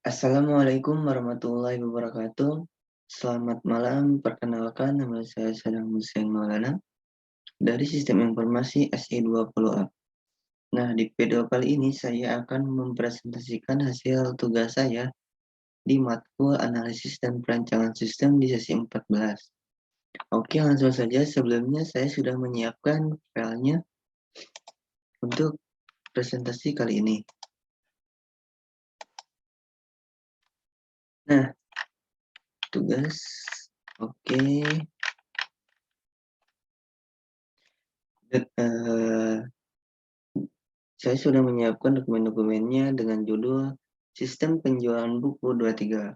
Assalamualaikum warahmatullahi wabarakatuh. Selamat malam, perkenalkan nama saya Sadam Hussein Maulana dari Sistem Informasi SI20A. Nah, di video kali ini saya akan mempresentasikan hasil tugas saya di matkul analisis dan perancangan sistem di sesi 14. Oke, langsung saja. Sebelumnya saya sudah menyiapkan filenya untuk presentasi kali ini. Nah, tugas. Oke. Saya sudah menyiapkan dokumen-dokumennya dengan judul Sistem Penjualan Buku 23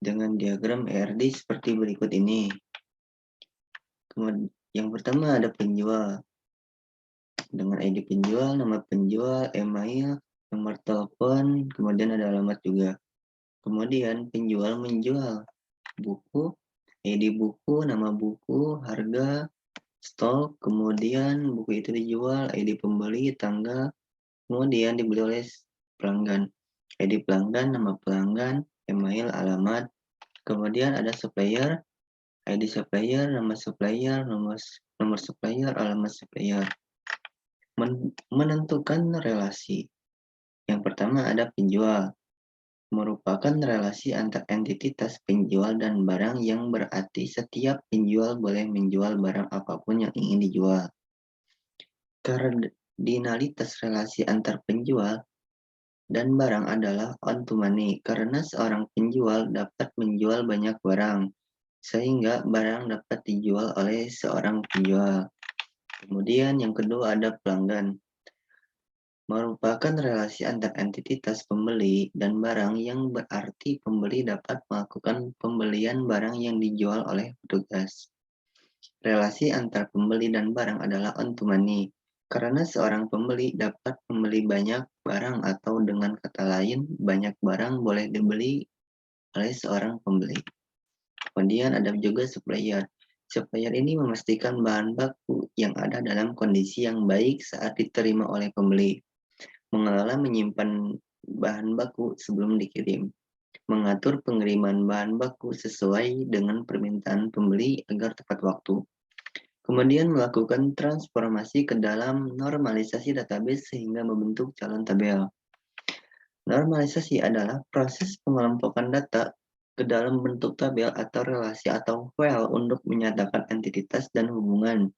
dengan diagram ERD seperti berikut ini. Kemudian yang pertama ada penjual dengan ID penjual, nama penjual, email, nomor telepon, kemudian ada alamat juga. Kemudian penjual menjual buku, ID buku, nama buku, harga, stok, kemudian buku itu dijual, ID pembeli, tanggal, kemudian dibeli oleh pelanggan. ID pelanggan, nama pelanggan, email, alamat. Kemudian ada supplier, ID supplier, nama supplier, nomor supplier, alamat supplier. Menentukan relasi. Yang pertama ada penjual. Merupakan relasi antar entitas penjual dan barang yang berarti setiap penjual boleh menjual barang apapun yang ingin dijual. Kardinalitas relasi antar penjual dan barang adalah on to money, karena seorang penjual dapat menjual banyak barang, sehingga barang dapat dijual oleh seorang penjual. Kemudian yang kedua ada pelanggan. Merupakan relasi antar entitas pembeli dan barang yang berarti pembeli dapat melakukan pembelian barang yang dijual oleh petugas. Relasi antar pembeli dan barang adalah on to money, karena seorang pembeli dapat membeli banyak barang atau dengan kata lain, banyak barang boleh dibeli oleh seorang pembeli. Kemudian ada juga supplier. Supplier ini memastikan bahan baku yang ada dalam kondisi yang baik saat diterima oleh pembeli. Mengelola menyimpan bahan baku sebelum dikirim. Mengatur pengiriman bahan baku sesuai dengan permintaan pembeli agar tepat waktu. Kemudian melakukan transformasi ke dalam normalisasi database sehingga membentuk calon tabel. Normalisasi adalah proses pengelompokan data ke dalam bentuk tabel atau relasi atau file untuk menyatakan entitas dan hubungan,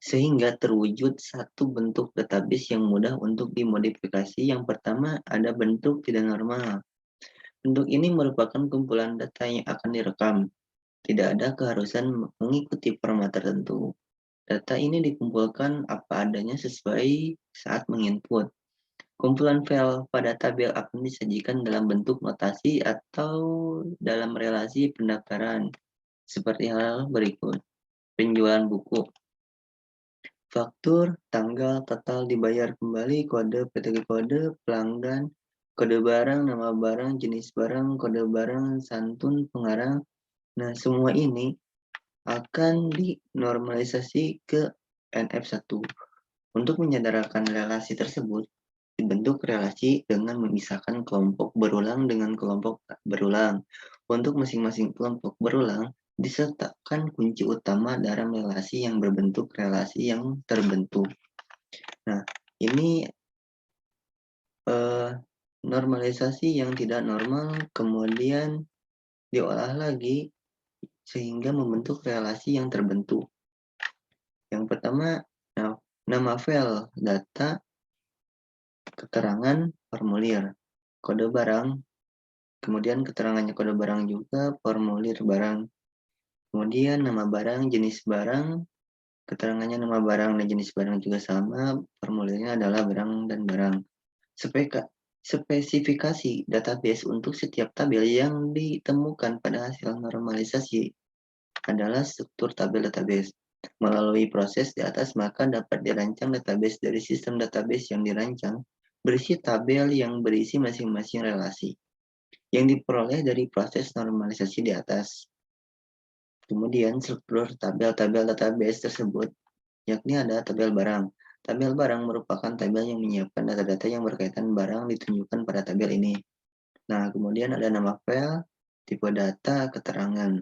sehingga terwujud satu bentuk database yang mudah untuk dimodifikasi. Yang pertama ada bentuk tidak normal. Bentuk ini merupakan kumpulan data yang akan direkam. Tidak ada keharusan mengikuti format tertentu. Data ini dikumpulkan apa adanya sesuai saat menginput. Kumpulan file pada tabel akan disajikan dalam bentuk notasi atau dalam relasi pendaftaran, seperti hal berikut. Penjualan buku, faktur, tanggal, total dibayar kembali, kode, PTG kode, pelanggan, kode barang, nama barang, jenis barang, kode barang, santun, pengarang. Nah, semua ini akan dinormalisasi ke NF1. Untuk menyadarkan relasi tersebut, dibentuk relasi dengan memisahkan kelompok berulang dengan kelompok tak berulang. Untuk masing-masing kelompok berulang, disertakan kunci utama dalam relasi yang berbentuk relasi yang terbentuk. Nah, ini normalisasi yang tidak normal, kemudian diolah lagi sehingga membentuk relasi yang terbentuk. Yang pertama, nama file, data, keterangan, formulir, kode barang, kemudian keterangannya kode barang juga, formulir barang, kemudian nama barang, jenis barang, keterangannya nama barang dan jenis barang juga sama, formulirnya adalah barang dan barang. Spesifikasi database untuk setiap tabel yang ditemukan pada hasil normalisasi adalah struktur tabel database. Melalui proses di atas, maka dapat dirancang database dari sistem database yang dirancang berisi tabel yang berisi masing-masing relasi yang diperoleh dari proses normalisasi di atas. Kemudian struktur tabel-tabel database tersebut, yakni ada tabel barang. Tabel barang merupakan tabel yang menyiapkan data-data yang berkaitan barang ditunjukkan pada tabel ini. Nah, kemudian ada nama file, tipe data, keterangan.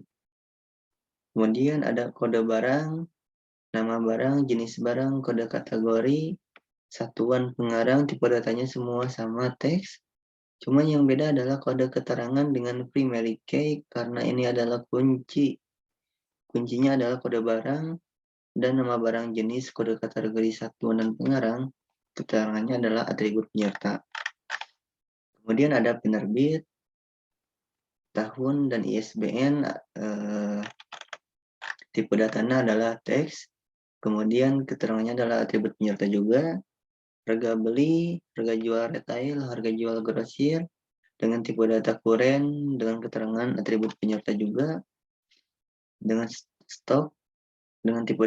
Kemudian ada kode barang, nama barang, jenis barang, kode kategori, satuan pengarang, tipe datanya semua sama teks. Cuma yang beda adalah kode keterangan dengan primary key karena ini adalah kunci. Kuncinya adalah kode barang dan nama barang jenis kode kategori satuan dan pengarang. Keterangannya adalah atribut penyerta. Kemudian ada penerbit, tahun, dan ISBN. Tipe datanya adalah teks. Kemudian keterangannya adalah atribut penyerta juga. Harga beli, harga jual retail, harga jual grosir, dengan tipe data kuren, dengan keterangan atribut penyerta juga, dengan stok, dengan tipe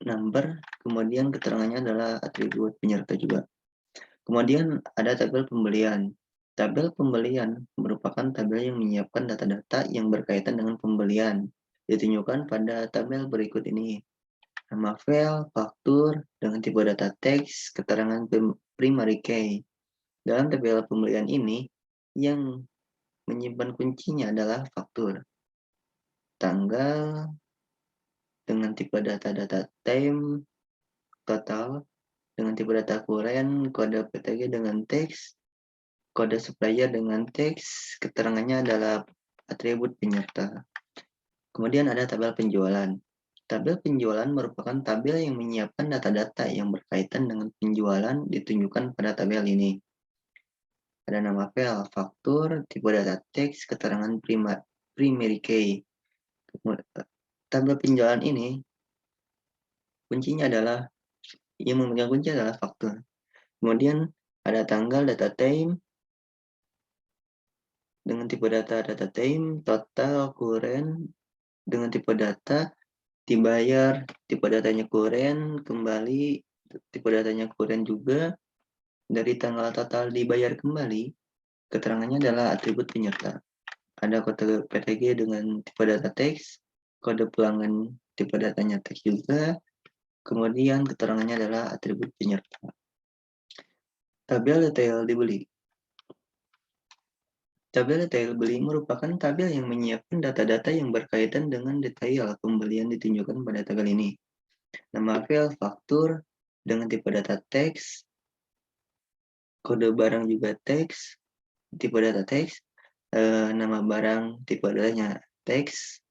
number, kemudian keterangannya adalah atribut penyerta juga. Kemudian ada tabel pembelian. Tabel pembelian merupakan tabel yang menyiapkan data-data yang berkaitan dengan pembelian. Ditunjukkan pada tabel berikut ini. Nama file, faktur, dengan tipe data teks, keterangan primary key. Dalam tabel pembelian ini, yang menyimpan kuncinya adalah faktur. Tanggal, dengan tipe data time, total, dengan tipe data kuren, kode PTG dengan teks, kode supplier dengan teks, keterangannya adalah atribut penyerta. Kemudian ada tabel penjualan. Tabel penjualan merupakan tabel yang menyiapkan data-data yang berkaitan dengan penjualan ditunjukkan pada tabel ini. Ada nama file, faktur, tipe data teks, keterangan primary key. Tabel penjualan ini kuncinya adalah yang memegang kunci adalah faktur. Kemudian ada tanggal data time dengan tipe data time, total, kuren dengan tipe data, dibayar, tipe datanya kuren, kembali, tipe datanya kuren juga, dari tanggal total dibayar kembali, keterangannya adalah atribut penyerta. Ada kode PTG dengan tipe data teks, kode pelanggan tipe datanya teks juga, kemudian keterangannya adalah atribut penyerta. Tabel detail dibeli. Tabel detail beli merupakan tabel yang menyiapkan data-data yang berkaitan dengan detail pembelian ditunjukkan pada tabel ini. Nama file, faktur, dengan tipe data teks, kode barang juga teks, tipe data teks, nama barang tipe datanya teks,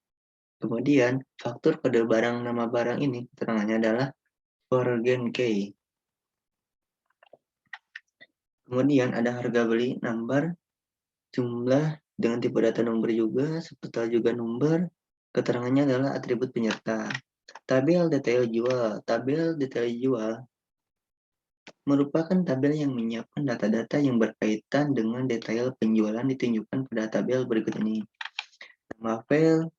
kemudian faktur kode barang nama barang ini keterangannya adalah forgen key. Kemudian ada harga beli, number, jumlah dengan tipe data nomor juga, serta juga nomor, keterangannya adalah atribut penyerta. Tabel detail jual. Tabel detail jual merupakan tabel yang menyiapkan data-data yang berkaitan dengan detail penjualan ditunjukkan pada tabel berikut ini. Nama file,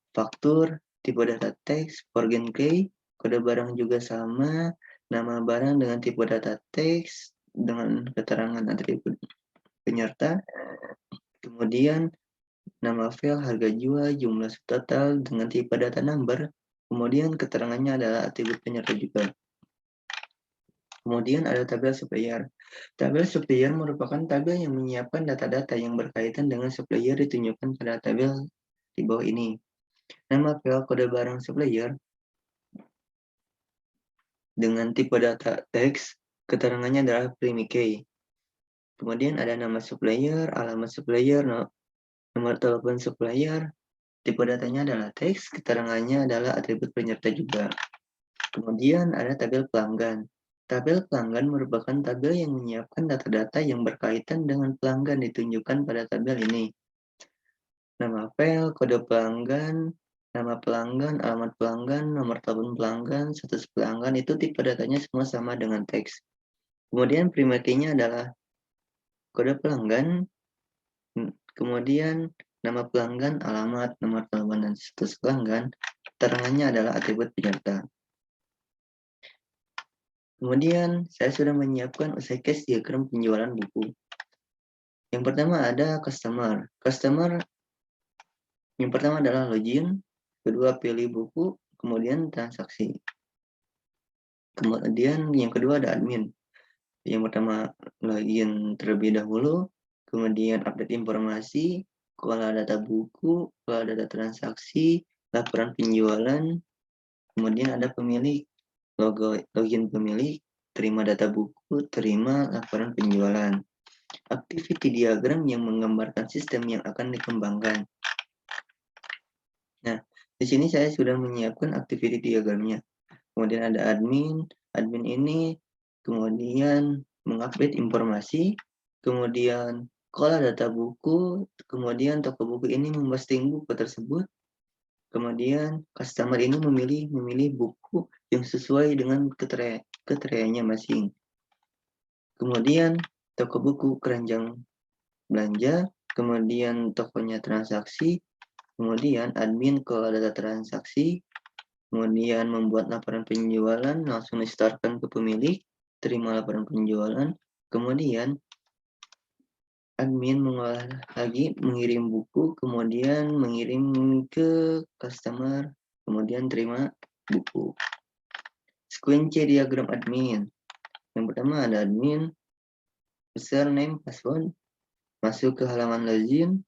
faktur, tipe data teks, forgen key, kode barang juga sama, nama barang dengan tipe data teks, dengan keterangan atribut penyerta, kemudian nama file, harga jual, jumlah total dengan tipe data number, kemudian keterangannya adalah atribut penyerta juga. Kemudian ada tabel supplier. Tabel supplier merupakan tabel yang menyiapkan data-data yang berkaitan dengan supplier ditunjukkan pada tabel di bawah ini. Nama file, kode barang supplier dengan tipe data teks, keterangannya adalah primary key. Kemudian ada nama supplier, alamat supplier, nomor telepon supplier, tipe datanya adalah teks, keterangannya adalah atribut penyerta juga. Kemudian ada tabel pelanggan. Tabel pelanggan merupakan tabel yang menyiapkan data-data yang berkaitan dengan pelanggan ditunjukkan pada tabel ini. Nama file, kode pelanggan, nama pelanggan, alamat pelanggan, nomor telepon pelanggan, status pelanggan, itu tipe datanya semua sama dengan teks. Kemudian primary key-nya adalah kode pelanggan, kemudian nama pelanggan, alamat, nomor telepon, dan status pelanggan, keterangannya adalah atribut penyerta. Kemudian saya sudah menyiapkan usai case diagram penjualan buku. Yang pertama ada customer. Customer yang pertama adalah login, kedua pilih buku, kemudian transaksi. Kemudian yang kedua ada admin. Yang pertama login terlebih dahulu, kemudian update informasi, kelola data buku, kelola data transaksi, laporan penjualan, kemudian ada pemilik, login pemilik, terima data buku, terima laporan penjualan. Activity diagram yang menggambarkan sistem yang akan dikembangkan. Nah, di sini saya sudah menyiapkan activity diagramnya. Kemudian ada admin, admin ini kemudian mengupdate informasi, kemudian kelola data buku, kemudian toko buku ini memposting buku tersebut, kemudian customer ini memilih buku yang sesuai dengan kriterianya masing. Kemudian toko buku keranjang belanja, kemudian tokonya transaksi, kemudian admin kelola data transaksi, kemudian membuat laporan penjualan, langsung disetorkan ke pemilik, terima laporan penjualan, kemudian admin mengolah lagi, mengirim buku, kemudian mengirim ke customer, kemudian terima buku. Sequence diagram admin. Yang pertama ada admin, username, password, masuk ke halaman login,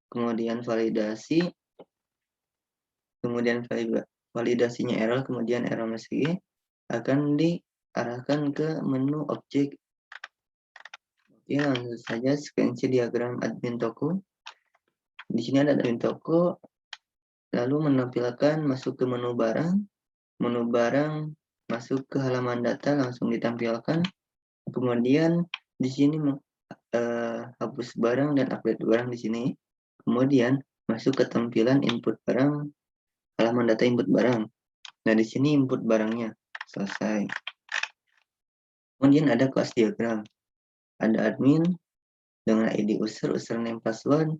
kemudian validasi, kemudian validasinya error, kemudian error message akan diarahkan ke menu objek. Oke, langsung saja sequence diagram admin toko. Di sini ada admin toko, lalu menampilkan masuk ke menu barang masuk ke halaman data langsung ditampilkan. Kemudian di sini hapus barang dan update barang di sini. Kemudian masuk ke tampilan input barang, halaman data input barang. Nah, di sini input barangnya selesai. Kemudian ada kelas diagram. Ada admin dengan ID user, username, password,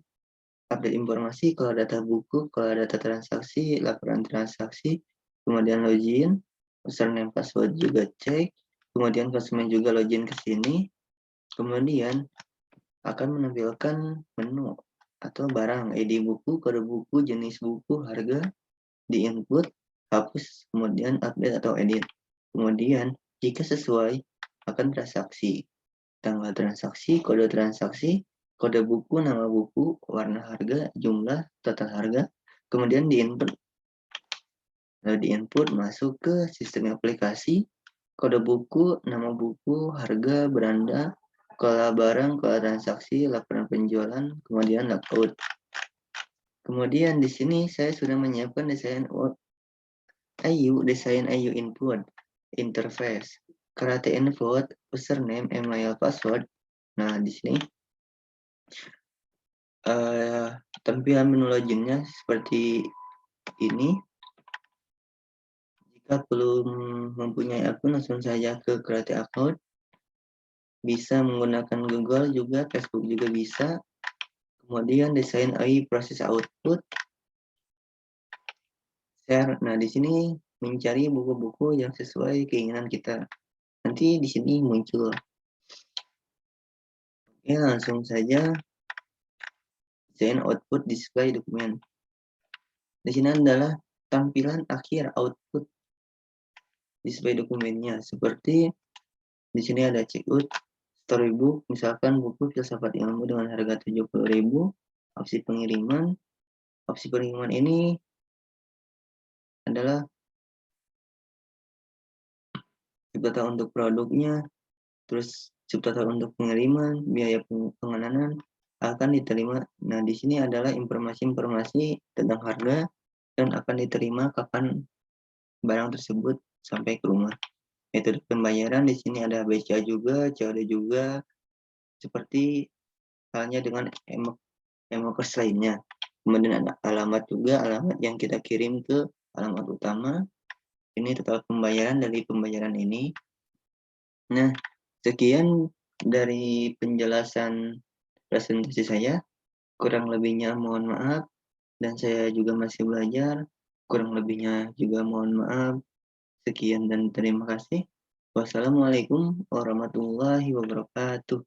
update informasi, kalau data buku, kalau data transaksi, laporan transaksi, kemudian login, username, password juga cek, kemudian konsumen juga login ke sini, kemudian akan menampilkan menu atau barang, ID buku, kode buku, jenis buku, harga, di input, hapus, kemudian update atau edit. Kemudian jika sesuai akan transaksi, tanggal transaksi, kode buku, nama buku, warna harga, jumlah, total harga, kemudian di input masuk ke sistem aplikasi, kode buku, nama buku, harga, beranda, kola barang, kola transaksi, laporan penjualan, kemudian logout. Kemudian di sini saya sudah menyiapkan desain IU input, interface, karate input, username, email, password. Nah, di sini tampilan menu loginnya seperti ini. Jika belum mempunyai akun, langsung saja ke create account. Bisa menggunakan Google juga, Facebook juga bisa. Kemudian desain AI proses output, share. Nah, di sini mencari buku-buku yang sesuai keinginan kita. Nanti di sini muncul. Oke, langsung saja desain output display dokumen. Di sini adalah tampilan akhir output display dokumennya. Seperti di sini ada checkout, storybook, misalkan buku filsafat ilmu dengan harga 70.000, opsi pengiriman. Opsi pengiriman ini adalah subtotal untuk produknya, terus subtotal untuk pengiriman, biaya pengenalan akan diterima. Nah, di sini adalah informasi-informasi tentang harga dan akan diterima kapan barang tersebut sampai ke rumah. Metode pembayaran di sini ada BCA juga, COD juga, seperti halnya dengan e-commerce lainnya. Kemudian ada alamat juga, alamat yang kita kirim ke alamat utama. Ini total pembayaran dari pembayaran ini. Nah, sekian dari penjelasan presentasi saya. Kurang lebihnya mohon maaf, dan saya juga masih belajar. Kurang lebihnya juga mohon maaf. Sekian dan terima kasih. Wassalamualaikum warahmatullahi wabarakatuh.